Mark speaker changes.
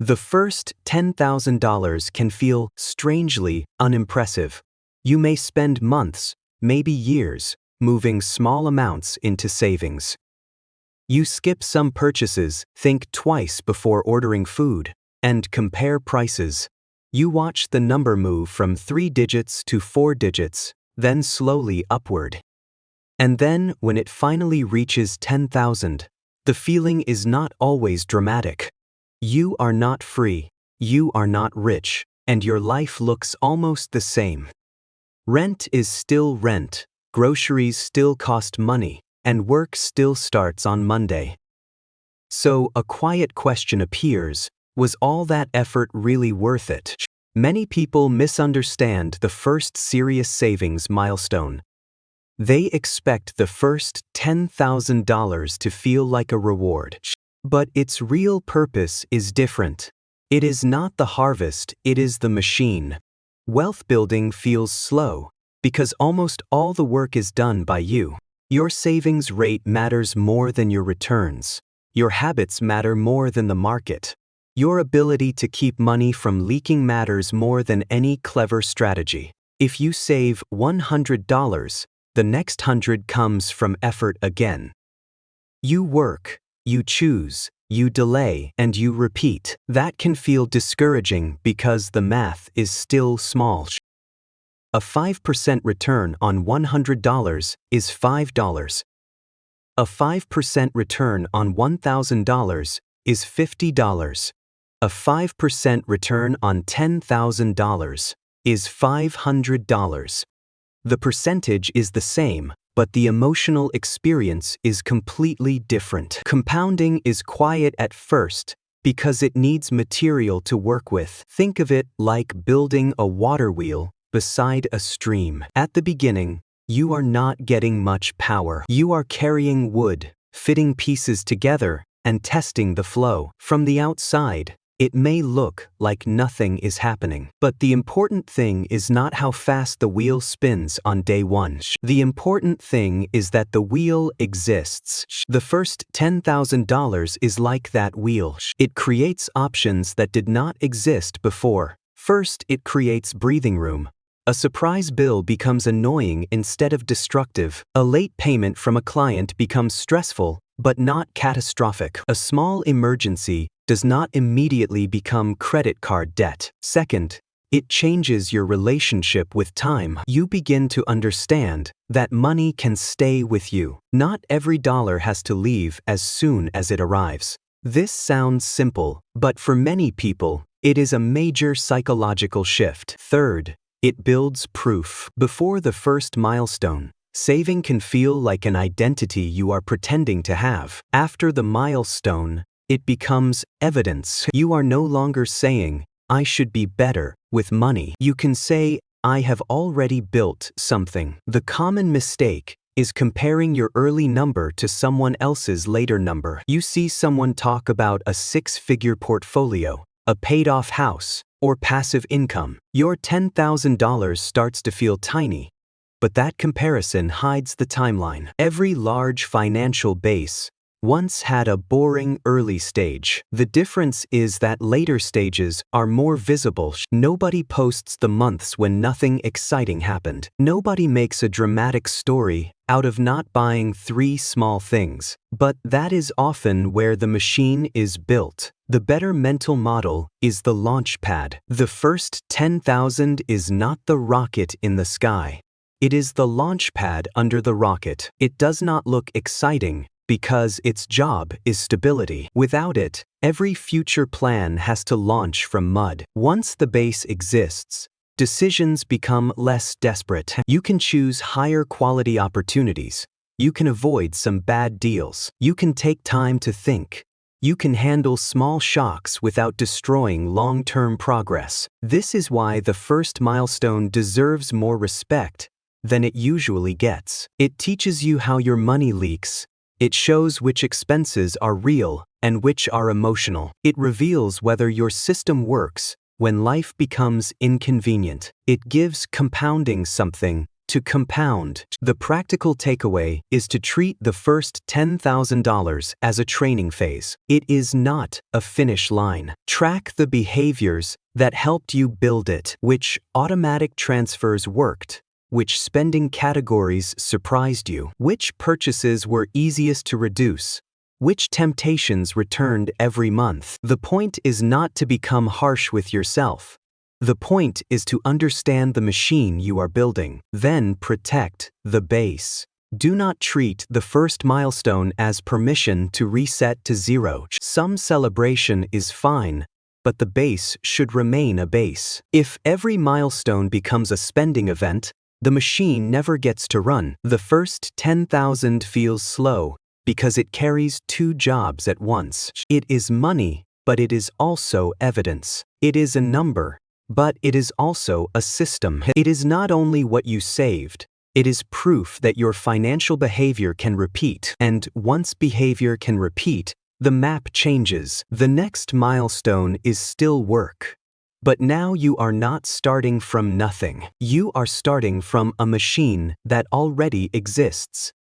Speaker 1: The first $10,000 can feel strangely unimpressive. You may spend months, maybe years, moving small amounts into savings. You skip some purchases, think twice before ordering food, and compare prices. You watch the number move from 3 digits to 4 digits, then slowly upward. And then, when it finally reaches 10,000, the feeling is not always dramatic. You are not free, you are not rich, and your life looks almost the same. Rent is still rent, groceries still cost money, and work still starts on Monday. So a quiet question appears: was all that effort really worth it? Many people misunderstand the first serious savings milestone. They expect the first $10,000 to feel like a reward. But its real purpose is different. It is not the harvest, it is the machine. Wealth building feels slow because almost all the work is done by you. Your savings rate matters more than your returns. Your habits matter more than the market. Your ability to keep money from leaking matters more than any clever strategy. If you save $100, the next 100 comes from effort again. You work, you choose, you delay, and you repeat. That can feel discouraging because the math is still small. A 5% return on $100 is $5. A 5% return on $1,000 is $50. A 5% return on $10,000 is $500. The percentage is the same, but the emotional experience is completely different. Compounding is quiet at first because it needs material to work with. Think of it like building a water wheel beside a stream. At the beginning, you are not getting much power. You are carrying wood, fitting pieces together, and testing the flow. From the outside, it may look like nothing is happening. But the important thing is not how fast the wheel spins on day one. The important thing is that the wheel exists. The first $10,000 is like that wheel. It creates options that did not exist before. First, it creates breathing room. A surprise bill becomes annoying instead of destructive. A late payment from a client becomes stressful, but not catastrophic. A small emergency does not immediately become credit card debt. Second, it changes your relationship with time. You begin to understand that money can stay with you. Not every dollar has to leave as soon as it arrives. This sounds simple, but for many people, it is a major psychological shift. Third, it builds proof. Before the first milestone, saving can feel like an identity you are pretending to have. After the milestone, it becomes evidence. You are no longer saying, "I should be better with money." You can say, "I have already built something." The common mistake is comparing your early number to someone else's later number. You see someone talk about a 6-figure portfolio, a paid-off house, or passive income. Your $10,000 starts to feel tiny, but that comparison hides the timeline. Every large financial base once had a boring early stage. The difference is that later stages are more visible. Nobody posts the months when nothing exciting happened. Nobody makes a dramatic story out of not buying 3 small things. But that is often where the machine is built. The better mental model is the launch pad. The first 10,000 is not the rocket in the sky. It is the launch pad under the rocket. It does not look exciting because its job is stability. Without it, every future plan has to launch from mud. Once the base exists, decisions become less desperate. You can choose higher quality opportunities. You can avoid some bad deals. You can take time to think. You can handle small shocks without destroying long-term progress. This is why the first milestone deserves more respect than it usually gets. It teaches you how your money leaks. It shows which expenses are real and which are emotional. It reveals whether your system works when life becomes inconvenient. It gives compounding something to compound. The practical takeaway is to treat the first $10,000 as a training phase. It is not a finish line. Track the behaviors that helped you build it. Which automatic transfers worked? Which spending categories surprised you? Which purchases were easiest to reduce? Which temptations returned every month? The point is not to become harsh with yourself. The point is to understand the machine you are building. Then protect the base. Do not treat the first milestone as permission to reset to zero. Some celebration is fine, but the base should remain a base. If every milestone becomes a spending event, the machine never gets to run. The first 10,000 feels slow because it carries two jobs at once. It is money, but it is also evidence. It is a number, but it is also a system. It is not only what you saved, it is proof that your financial behavior can repeat. And once behavior can repeat, the map changes. The next milestone is still work. But now you are not starting from nothing. You are starting from a machine that already exists.